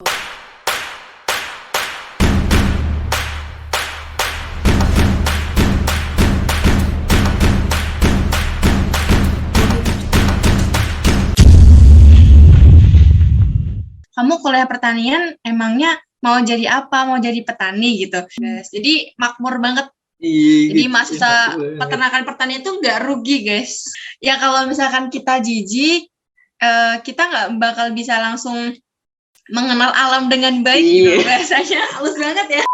Kamu kuliah pertanian emangnya mau jadi apa? Mau jadi petani gitu, guys. Jadi makmur banget. Jadi mahasiswa peternakan pertanian itu nggak rugi, guys. Ya kalau misalkan kita jijik, kita nggak bakal bisa langsung mengenal alam dengan baik gitu. Bahasanya halus banget ya.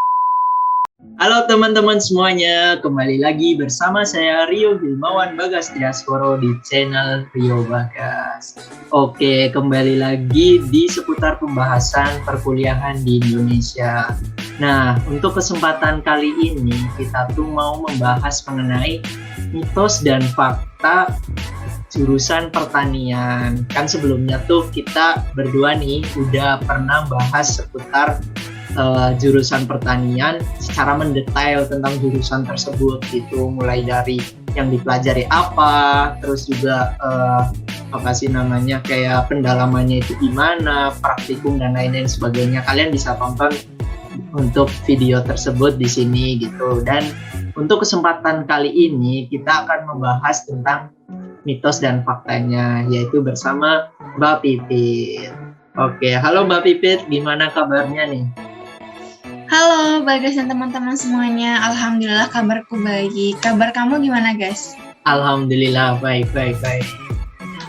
Halo teman-teman semuanya, kembali lagi bersama saya Rio Hilmawan Bagas Diasporo di channel Rio Bagas. Oke, kembali lagi di seputar pembahasan perkuliahan di Indonesia. Nah, untuk kesempatan kali ini kita tuh mau membahas mengenai mitos dan fakta jurusan pertanian. Kan sebelumnya tuh kita berdua nih udah pernah bahas seputar jurusan pertanian secara mendetail tentang jurusan tersebut gitu, mulai dari yang dipelajari apa, terus juga kayak pendalamannya itu gimana, praktikum dan lain-lain sebagainya. Kalian bisa tonton untuk video tersebut di sini gitu. Dan untuk kesempatan kali ini kita akan membahas tentang mitos dan faktanya, yaitu bersama Mbak Pipit. Oke, halo Mbak Pipit, gimana kabarnya nih? Halo Bagas dan teman-teman semuanya, alhamdulillah kabarku baik. Kabar kamu gimana, guys? Alhamdulillah baik.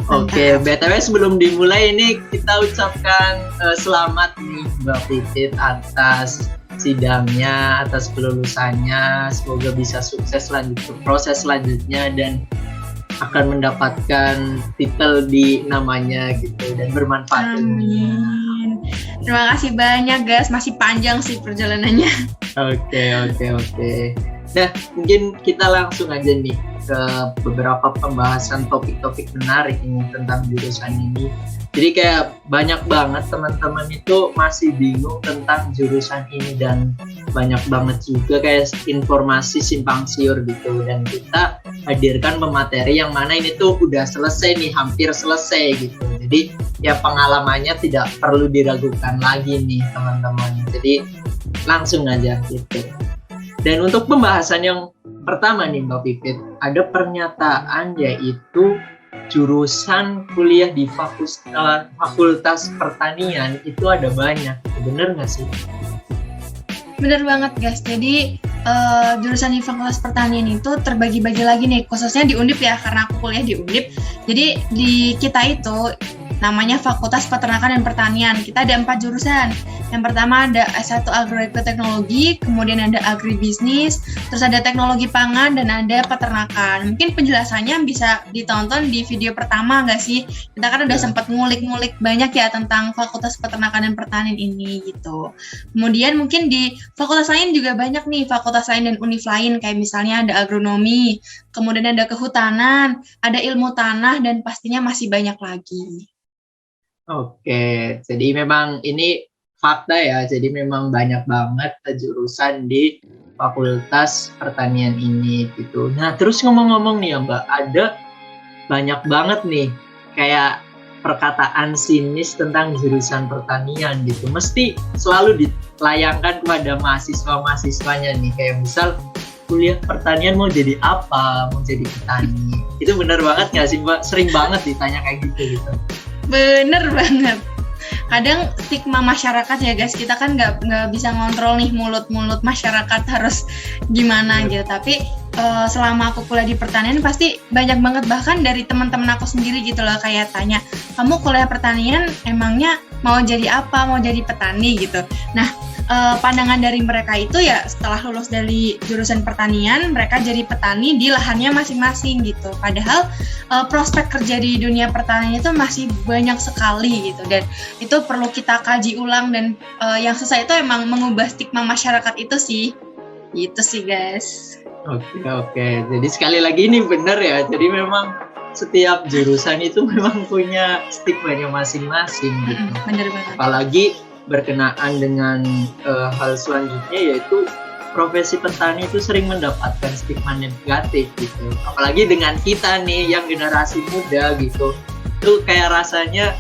Oke, BTW sebelum dimulai ini kita ucapkan selamat nih Mbak Pipit atas sidangnya, atas kelulusannya. Semoga bisa sukses lanjut ke proses selanjutnya dan akan mendapatkan titel di namanya gitu dan bermanfaat. Amin. Terima kasih banyak, guys. Masih panjang sih perjalanannya. Oke. Nah, mungkin kita langsung aja nih ke beberapa pembahasan topik-topik menarik ini tentang jurusan ini. Jadi kayak banyak banget teman-teman itu masih bingung tentang jurusan ini dan banyak banget juga kayak informasi simpang siur gitu, dan kita hadirkan pemateri yang mana ini tuh udah selesai nih, hampir selesai gitu. Jadi ya pengalamannya tidak perlu diragukan lagi nih teman-teman. Jadi langsung aja gitu. Dan untuk pembahasan yang pertama nih Mbak Pipit, ada pernyataan yaitu jurusan kuliah di fakultas pertanian itu ada banyak. Bener nggak sih? Bener banget, guys. Jadi jurusan di fakultas pertanian itu terbagi-bagi lagi nih, khususnya di Undip ya, karena aku kuliah di Undip. Jadi di kita itu namanya Fakultas Peternakan dan Pertanian. Kita ada 4 jurusan. Yang pertama ada S1 Agroekoteknologi, kemudian ada Agribisnis, terus ada Teknologi Pangan, dan ada Peternakan. Mungkin penjelasannya bisa ditonton di video pertama nggak sih? Kita kan udah sempat ngulik-ngulik banyak ya tentang Fakultas Peternakan dan Pertanian ini gitu. Kemudian mungkin di fakultas lain juga banyak nih, fakultas lain dan univ lain, kayak misalnya ada agronomi, kemudian ada kehutanan, ada ilmu tanah, dan pastinya masih banyak lagi. Oke, jadi memang ini fakta ya, jadi memang banyak banget jurusan di Fakultas Pertanian ini gitu. Nah, terus ngomong-ngomong nih ya Mbak, ada banyak banget nih kayak perkataan sinis tentang jurusan pertanian gitu. Mesti selalu dilayangkan kepada mahasiswa-mahasiswanya nih, kayak misal kuliah pertanian mau jadi apa, mau jadi petani. Itu benar banget nggak sih Mbak? Sering banget ditanya kayak gitu. Bener banget. Kadang stigma masyarakat ya guys, kita kan nggak bisa ngontrol nih mulut masyarakat harus gimana gitu. Tapi selama aku kuliah di pertanian pasti banyak banget, bahkan dari teman-teman aku sendiri gitu loh, kayak tanya, kamu kuliah pertanian emangnya mau jadi apa, mau jadi petani gitu. Nah, pandangan dari mereka itu ya setelah lulus dari jurusan pertanian, mereka jadi petani di lahannya masing-masing gitu. Padahal prospek kerja di dunia pertanian itu masih banyak sekali gitu, dan itu perlu kita kaji ulang, dan yang susah itu emang mengubah stigma masyarakat itu sih. Gitu sih guys. Oke. Jadi sekali lagi ini benar ya. Jadi memang setiap jurusan itu memang punya stigmanya masing-masing gitu. Bener banget. Apalagi berkenaan dengan hal selanjutnya, yaitu profesi petani itu sering mendapatkan stigma negatif gitu. Apalagi dengan kita nih yang generasi muda gitu, itu kayak rasanya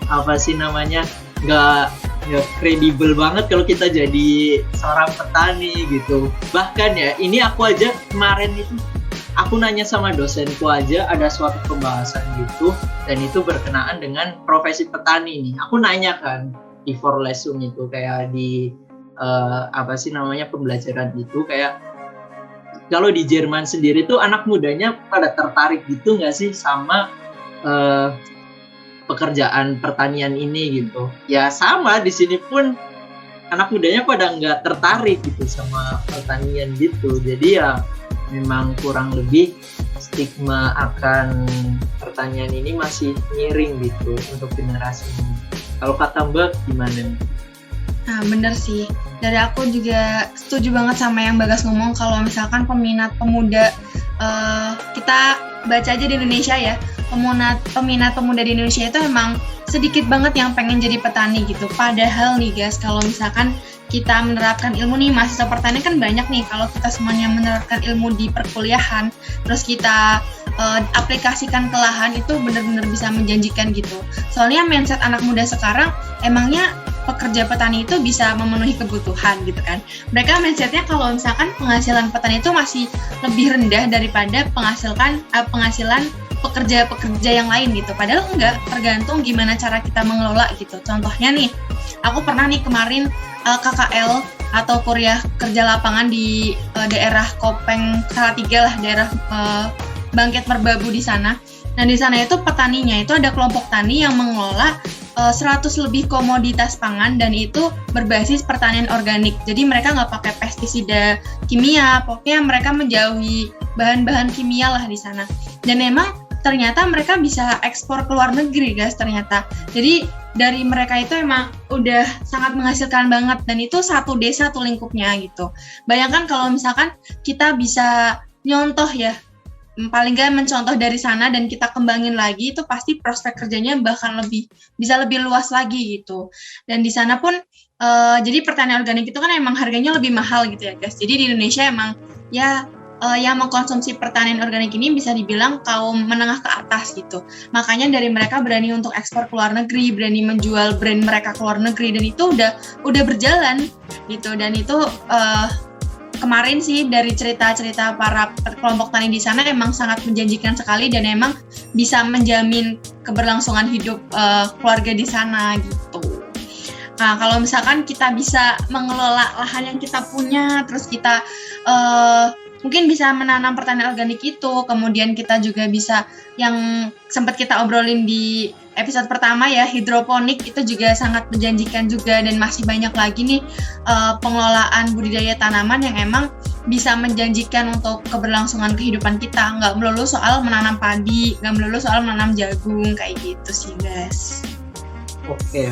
nggak ya kredibel banget kalau kita jadi seorang petani gitu. Bahkan ya ini aku aja kemarin itu aku nanya sama dosenku aja ada suatu pembahasan gitu dan itu berkenaan dengan profesi petani nih. Aku nanya kan di Forlesung itu kayak di apa sih namanya pembelajaran itu kayak kalau di Jerman sendiri tuh anak mudanya pada tertarik gitu nggak sih sama pekerjaan pertanian ini gitu. Ya sama di sini pun anak mudanya pada nggak tertarik gitu sama pertanian gitu. Jadi ya memang kurang lebih stigma akan pertanian ini masih miring gitu untuk generasi ini. Kalau kata Mbak gimana? Nah, bener sih. Dari aku juga setuju banget sama yang Bagas ngomong kalau misalkan peminat pemuda, kita baca aja di Indonesia ya, peminat pemuda di Indonesia itu emang sedikit banget yang pengen jadi petani gitu. Padahal nih guys, kalau misalkan kita menerapkan ilmu nih, mahasiswa pertanian kan banyak nih, kalau kita semuanya menerapkan ilmu di perkuliahan, terus kita aplikasikan ke lahan, itu benar-benar bisa menjanjikan gitu. Soalnya mindset anak muda sekarang, emangnya pekerja petani itu bisa memenuhi kebutuhan gitu kan. Mereka mindsetnya kalau misalkan penghasilan petani itu masih lebih rendah daripada penghasilan pekerja-pekerja yang lain gitu. Padahal enggak, tergantung gimana cara kita mengelola gitu. Contohnya nih, aku pernah nih kemarin KKL atau kuliah kerja lapangan di daerah Kopeng Salatiga lah, daerah Bangkit Merbabu di sana. Nah di sana itu petaninya itu ada kelompok tani yang mengelola 100 lebih komoditas pangan dan itu berbasis pertanian organik. Jadi mereka nggak pakai pestisida kimia, pokoknya mereka menjauhi bahan-bahan kimia lah di sana. Dan memang ternyata mereka bisa ekspor ke luar negeri guys ternyata. Jadi dari mereka itu emang udah sangat menghasilkan banget dan itu satu desa satu lingkupnya gitu. Bayangkan kalau misalkan kita bisa nyontoh ya, paling nggak mencontoh dari sana dan kita kembangin lagi, itu pasti prospek kerjanya bahkan bisa lebih luas lagi gitu. Dan di sana pun jadi pertanian organik itu kan emang harganya lebih mahal gitu ya guys. Jadi di Indonesia emang ya yang mengkonsumsi pertanian organik ini bisa dibilang kaum menengah ke atas gitu. Makanya dari mereka berani untuk ekspor ke luar negeri, berani menjual brand mereka ke luar negeri, dan itu udah berjalan gitu. Dan itu kemarin sih dari cerita-cerita para kelompok tani di sana emang sangat menjanjikan sekali dan emang bisa menjamin keberlangsungan hidup keluarga di sana gitu. Nah, kalau misalkan kita bisa mengelola lahan yang kita punya, terus kita mungkin bisa menanam pertanian organik itu, kemudian kita juga bisa yang sempat kita obrolin di episode pertama ya, hidroponik itu juga sangat menjanjikan juga, dan masih banyak lagi nih pengelolaan budidaya tanaman yang emang bisa menjanjikan untuk keberlangsungan kehidupan kita. Nggak melulu soal menanam padi, nggak melulu soal menanam jagung, kayak gitu sih guys. Oke.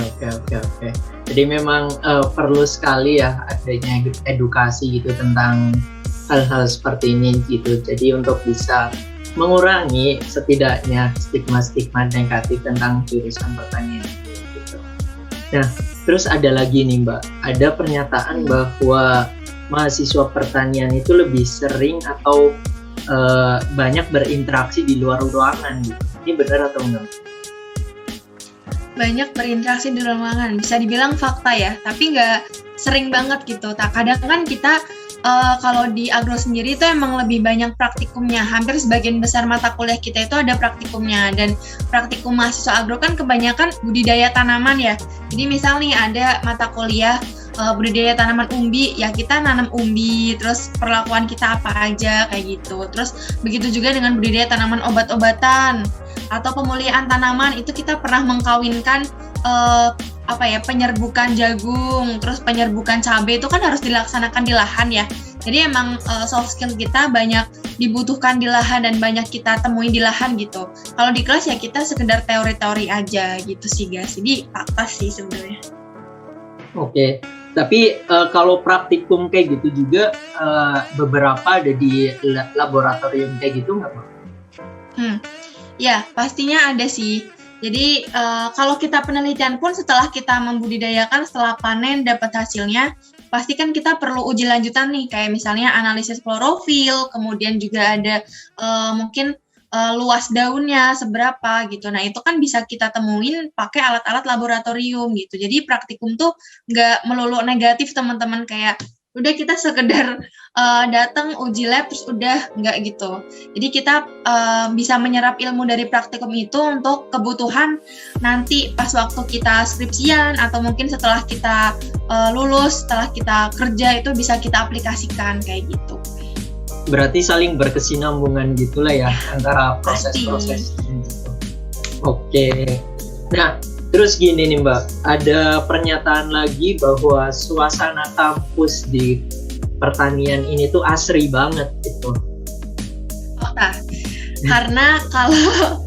Jadi memang perlu sekali ya adanya edukasi gitu tentang hal-hal seperti ini gitu. Jadi untuk bisa mengurangi setidaknya stigma-stigma negatif tentang jurusan pertanian gitu. Nah, terus ada lagi nih Mbak, ada pernyataan bahwa mahasiswa pertanian itu lebih sering atau banyak berinteraksi di luar ruangan gitu. Ini benar atau enggak? Banyak berinteraksi di luar ruangan, bisa dibilang fakta ya, tapi nggak sering banget gitu. Kadang kan kita kalau di agro sendiri itu emang lebih banyak praktikumnya. Hampir sebagian besar mata kuliah kita itu ada praktikumnya, dan praktikum mahasiswa agro kan kebanyakan budidaya tanaman ya. Jadi misal nih ada mata kuliah budidaya tanaman umbi, ya kita nanam umbi, terus perlakuan kita apa aja kayak gitu. Terus begitu juga dengan budidaya tanaman obat-obatan atau pemulihan tanaman, itu kita pernah mengkawinkan penyerbukan jagung, terus penyerbukan cabai, itu kan harus dilaksanakan di lahan ya. Jadi emang soft skill kita banyak dibutuhkan di lahan dan banyak kita temuin di lahan gitu. Kalau di kelas ya kita sekedar teori-teori aja gitu sih guys. Jadi fakta sih sebenarnya. Oke. Tapi kalau praktikum kayak gitu juga beberapa ada di laboratorium kayak gitu nggak Pak? Ya pastinya ada sih. Jadi kalau kita penelitian pun setelah kita membudidayakan, setelah panen dapat hasilnya, pasti kan kita perlu uji lanjutan nih, kayak misalnya analisis klorofil, kemudian juga ada mungkin luas daunnya seberapa gitu. Nah itu kan bisa kita temuin pakai alat-alat laboratorium gitu. Jadi praktikum tuh nggak melulu negatif teman-teman, kayak udah kita sekedar datang uji lab terus udah, nggak gitu. Jadi kita bisa menyerap ilmu dari praktikum itu untuk kebutuhan nanti pas waktu kita skripsian atau mungkin setelah kita lulus, setelah kita kerja itu bisa kita aplikasikan kayak gitu. Berarti saling berkesinambungan gitulah ya antara proses-proses gitu. Oke. Nah, terus gini nih Mbak, ada pernyataan lagi bahwa suasana kampus di pertanian ini tuh asri banget gitu. Nah, karena kalau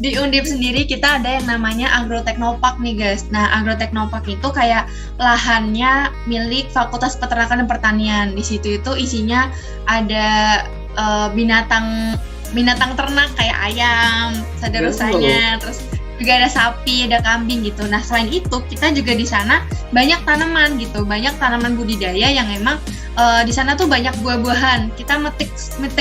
di Undip sendiri kita ada yang namanya Agroteknopark nih guys. Nah, Agroteknopark itu kayak lahannya milik Fakultas Peternakan dan Pertanian. Di situ itu isinya ada binatang ternak kayak ayam, sadarusanya, terus juga ada sapi, ada kambing gitu. Nah, selain itu kita juga di sana banyak tanaman gitu, banyak tanaman budidaya yang emang di sana tuh banyak buah-buahan. Kita metik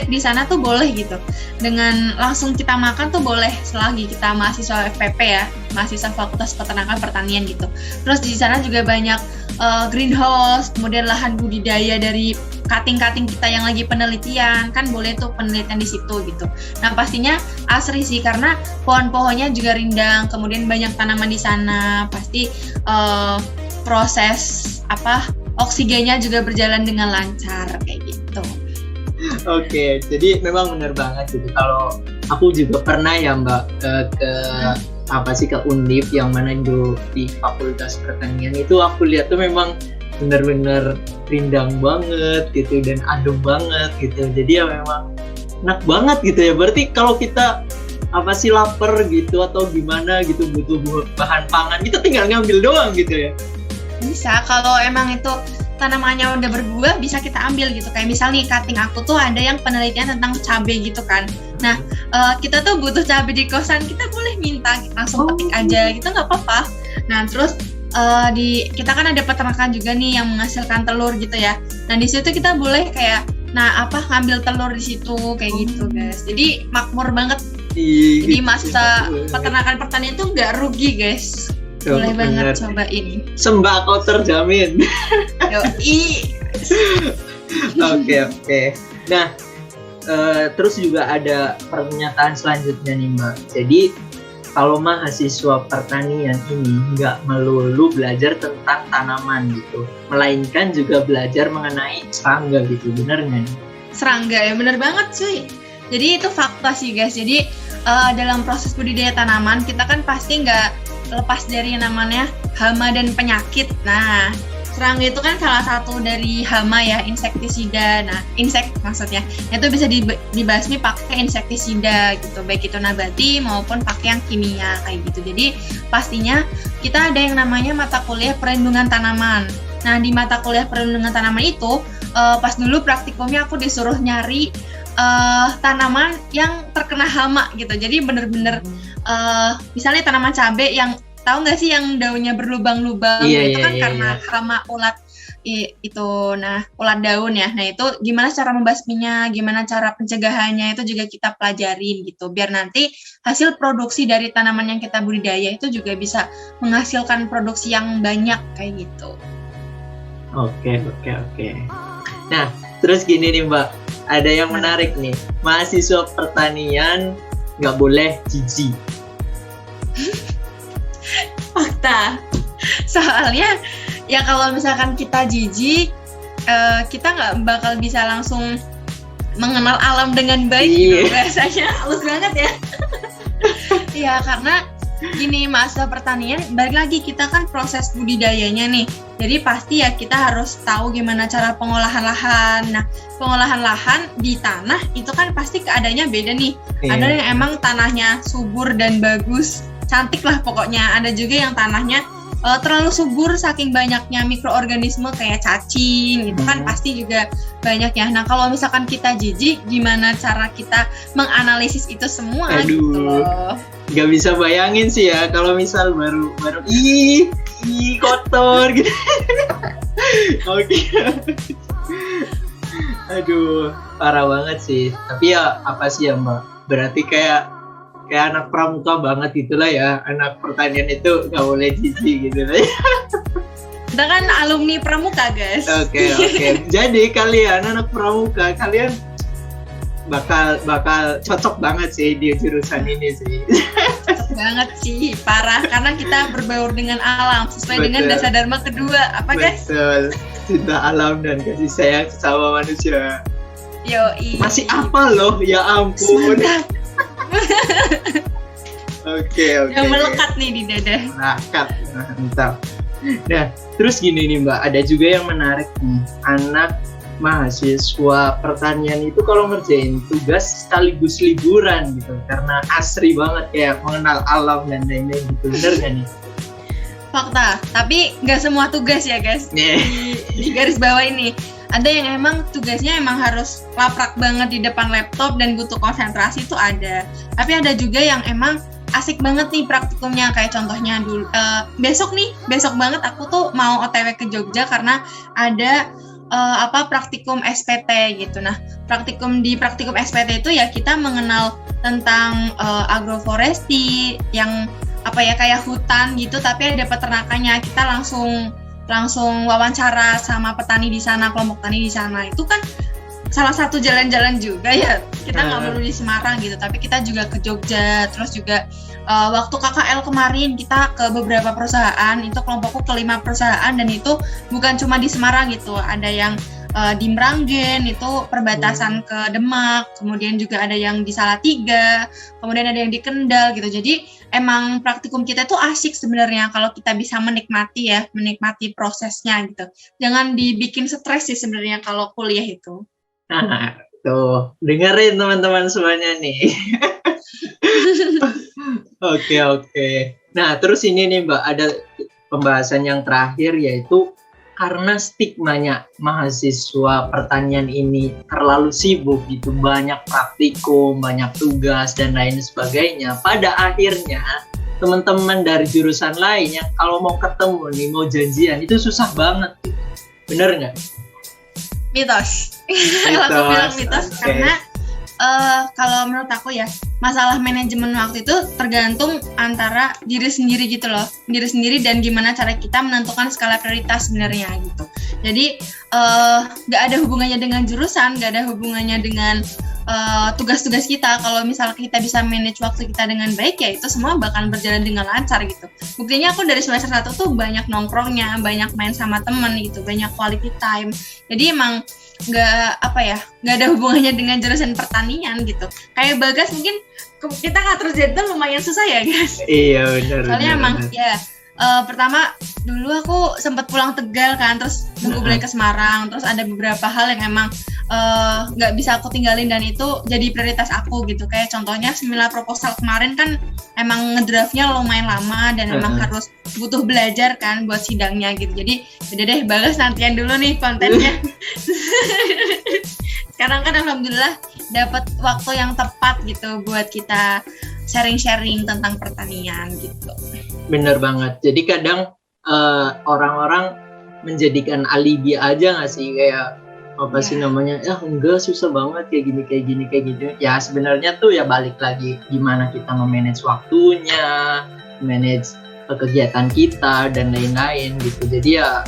di sana tuh boleh gitu. Dengan langsung kita makan tuh boleh selagi kita mahasiswa FPP ya, mahasiswa Fakultas Peternakan Pertanian gitu. Terus di sana juga banyak greenhouse, kemudian lahan budidaya dari cutting-cutting kita yang lagi penelitian, kan boleh tuh penelitian di situ gitu. Nah, pastinya asri sih karena pohon-pohonnya juga rindang, kemudian banyak tanaman di sana. Pasti proses oksigennya juga berjalan dengan lancar kayak gitu. Oke, jadi memang benar banget gitu. Kalau aku juga pernah ya Mbak ke Undip yang mana di Fakultas Pertanian itu aku lihat tuh memang benar-benar rindang banget gitu dan adem banget gitu. Jadi ya memang enak banget gitu ya. Berarti kalau kita lapar gitu atau gimana gitu butuh bahan pangan, kita tinggal ngambil doang gitu ya. Bisa, kalau emang itu tanamannya udah berbuah bisa kita ambil gitu. Kayak misal nih cutting aku tuh ada yang penelitian tentang cabai gitu kan. Nah, kita tuh butuh cabai di kosan, kita boleh minta langsung petik aja gitu, nggak apa-apa. Nah, terus kita kan ada peternakan juga nih yang menghasilkan telur gitu ya. Nah, di situ kita boleh kayak ngambil telur di situ kayak gitu, guys. Jadi makmur banget. Jadi masa peternakan pertanian tuh nggak rugi, guys. Boleh banget cobain. Sembako terjamin. Yoi. Oke. Nah, terus juga ada pernyataan selanjutnya nih Mbak. Jadi kalau mahasiswa pertanian ini nggak melulu belajar tentang tanaman gitu, melainkan juga belajar mengenai serangga gitu, bener nggak nih? Serangga ya, bener banget cuy. Jadi itu fakta sih guys. Jadi dalam proses budidaya tanaman kita kan pasti nggak lepas dari yang namanya hama dan penyakit. Nah, serangga itu kan salah satu dari hama ya, insektisida. Nah, maksudnya itu bisa dibasmi pakai insektisida gitu, baik itu nabati maupun pakai yang kimia kayak gitu. Jadi pastinya kita ada yang namanya mata kuliah perlindungan tanaman. Nah, di mata kuliah perlindungan tanaman itu pas dulu praktikumnya aku disuruh nyari tanaman yang terkena hama gitu. Jadi bener-bener misalnya tanaman cabai yang tahu nggak sih yang daunnya berlubang-lubang, itu kan karena hama ulat itu. Nah, ulat daun ya. Nah, itu gimana cara membasminya, gimana cara pencegahannya itu juga kita pelajarin gitu. Biar nanti hasil produksi dari tanaman yang kita budidaya itu juga bisa menghasilkan produksi yang banyak kayak gitu. Oke. Nah, terus gini nih Mbak, ada yang menarik nih. Mahasiswa pertanian nggak boleh jijik. Fakta. Soalnya ya kalau misalkan kita jijik, kita nggak bakal bisa langsung mengenal alam dengan baik gitu. Rasanya halus banget ya. Ya karena gini, mahasiswa pertanian, balik lagi kita kan proses budidayanya nih. Jadi pasti ya kita harus tahu gimana cara pengolahan lahan. Nah, pengolahan lahan di tanah itu kan pasti keadaannya beda nih. Ada yang emang tanahnya subur dan bagus, cantik lah pokoknya. Ada juga yang tanahnya terlalu subur saking banyaknya mikroorganisme kayak cacing, itu kan pasti juga banyak ya. Nah, kalau misalkan kita jijik, gimana cara kita menganalisis itu semua? Gitu loh. Gak bisa bayangin sih ya kalau misal baru kotor gitu. Oke. Aduh, parah banget sih. Tapi ya apa sih ya Mbak? Berarti kayak anak pramuka banget gitulah ya. Anak pertanian itu nggak boleh jijik gitu lah. Kita kan alumni pramuka, guys. Oke. Jadi kalian anak pramuka, kalian bakal cocok banget sih di jurusan ini sih. Cocok banget sih, parah. Karena kita berbaur dengan alam sesuai dengan dasar dharma kedua. Apa, guys? Betul. Cinta alam dan kasih sayang sesama manusia. Yoi. Masih apa loh? Ya ampun. Oke. Yang melekat nih di dada. Melekat, mantap. Nah, terus gini nih Mbak, ada juga yang menarik nih. Anak mahasiswa pertanian itu kalau ngerjain tugas sekaligus liburan gitu, karena asri banget kayak mengenal alam dan lain-lain gitu. Bener gak nih? Fakta, tapi nggak semua tugas ya guys. Di garis bawah ini ada yang emang tugasnya emang harus laprak banget di depan laptop dan butuh konsentrasi itu ada. Tapi ada juga yang emang asik banget nih praktikumnya, kayak contohnya dulu besok banget aku tuh mau OTW ke Jogja karena ada praktikum SPT gitu. Nah, praktikum SPT itu ya kita mengenal tentang agroforestry yang kayak hutan gitu, tapi ada peternakannya. Kita langsung wawancara sama petani di sana, kelompok tani di sana. Itu kan salah satu jalan-jalan juga ya. Kita nggak perlu di Semarang gitu, tapi kita juga ke Jogja. Terus juga waktu KKL kemarin kita ke beberapa perusahaan, itu kelompokku ke 5 perusahaan, dan itu bukan cuma di Semarang gitu. Ada yang di Meranggen, itu perbatasan ke Demak, kemudian juga ada yang di Salatiga, kemudian ada yang di Kendal gitu. Jadi emang praktikum kita tuh asik sebenarnya kalau kita bisa menikmati prosesnya gitu. Jangan dibikin stres sih sebenarnya kalau kuliah itu. Nah, tuh dengerin teman-teman semuanya nih. Oke. Nah, terus ini nih Mbak, ada pembahasan yang terakhir, yaitu karena stigmanya mahasiswa pertanian ini terlalu sibuk gitu, banyak praktikum, banyak tugas dan lain sebagainya. Pada akhirnya teman-teman dari jurusan lain yang kalau mau ketemu nih, mau janjian itu susah banget. Bener nggak? Mitos. Aku bilang mitos. Okay. Karena kalau menurut aku ya, masalah manajemen waktu itu tergantung antara diri sendiri gitu loh, diri sendiri dan gimana cara kita menentukan skala prioritas sebenarnya gitu. Jadi nggak ada hubungannya dengan jurusan, nggak ada hubungannya dengan tugas-tugas kita. Kalau misal kita bisa manage waktu kita dengan baik, ya itu semua bakal berjalan dengan lancar gitu. Buktinya aku dari semester 1 tuh banyak nongkrongnya, banyak main sama temen gitu, banyak quality time. Jadi emang nggak ada hubungannya dengan jurusan pertanian gitu. Kayak Bagas mungkin kita ngatur jadwal lumayan susah ya guys. Iya benar. Soalnya emang ya pertama dulu aku sempat pulang Tegal kan, terus nunggu balik ke Semarang, terus ada beberapa hal yang emang nggak bisa aku tinggalin dan itu jadi prioritas aku gitu. Kayak contohnya seminar proposal kemarin kan emang ngedraftnya lumayan lama dan emang harus butuh belajar kan buat sidangnya gitu. Jadi udah deh, Bagas nantian dulu nih kontennya. Sekarang kan alhamdulillah dapat waktu yang tepat gitu buat kita sharing-sharing tentang pertanian gitu. Bener banget. Jadi kadang orang-orang menjadikan alibi aja nggak sih, kayak apa sih namanya? Enggak, susah banget kayak gini. Ya sebenarnya tuh ya balik lagi gimana kita memanage waktunya, manage kegiatan kita dan lain-lain gitu. Jadi ya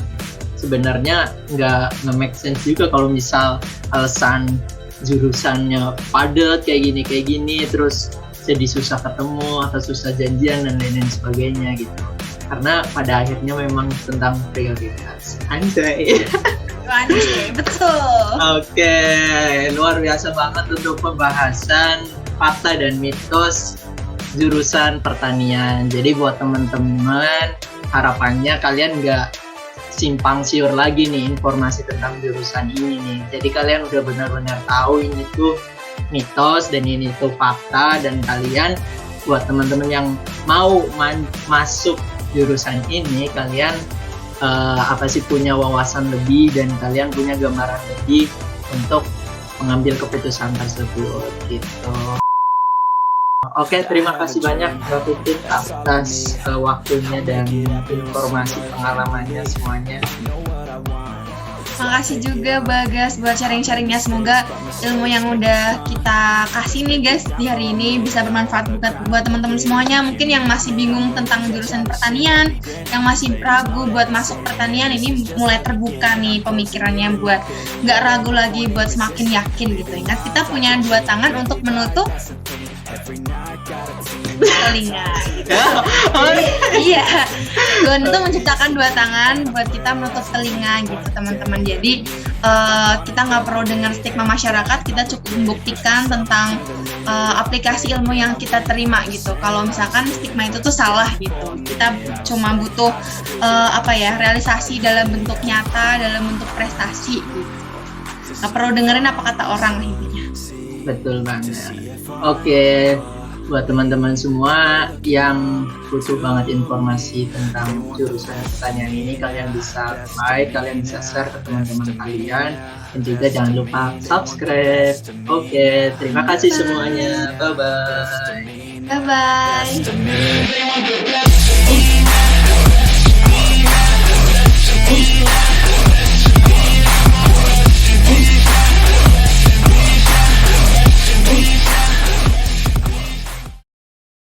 sebenarnya nggak make sense juga kalau misal alasan jurusannya padat kayak gini terus jadi susah ketemu atau susah janjian dan lain-lain sebagainya gitu. Karena pada akhirnya memang tentang prioritas. Anjay. Betul. Oke, luar biasa banget untuk pembahasan fakta dan mitos jurusan pertanian. Jadi buat teman-teman, harapannya kalian nggak simpang siur lagi nih informasi tentang jurusan ini nih. Jadi kalian udah benar-benar tahu ini tuh mitos dan ini tuh fakta, dan kalian buat teman-teman yang mau masuk jurusan ini, kalian punya wawasan lebih dan kalian punya gambaran lebih untuk mengambil keputusan tersebut gitu. Oke, terima kasih banyak Mbak Pipit atas waktunya dan informasi pengalamannya semuanya. Makasih juga Bagas buat sharing-sharingnya. Semoga ilmu yang udah kita kasih nih guys di hari ini bisa bermanfaat buat teman-teman semuanya. Mungkin yang masih bingung tentang jurusan pertanian, yang masih ragu buat masuk pertanian, ini mulai terbuka nih pemikirannya buat nggak ragu lagi, buat semakin yakin gitu. Ingat, kita punya 2 tangan untuk menutup telinga. Jadi, iya, Tuhan itu menciptakan 2 tangan buat kita menutup telinga gitu teman-teman. Jadi kita nggak perlu dengar stigma masyarakat, kita cukup membuktikan tentang aplikasi ilmu yang kita terima gitu. Kalau misalkan stigma itu tuh salah gitu, kita cuma butuh realisasi dalam bentuk nyata, dalam bentuk prestasi gitu. Nggak perlu dengerin apa kata orang intinya. Betul banget. Oke, buat teman-teman semua yang butuh banget informasi tentang jurusan pertanian ini, kalian bisa like, kalian bisa share ke teman-teman kalian, dan juga jangan lupa subscribe. Oke, terima kasih semuanya. Bye bye. Bye bye.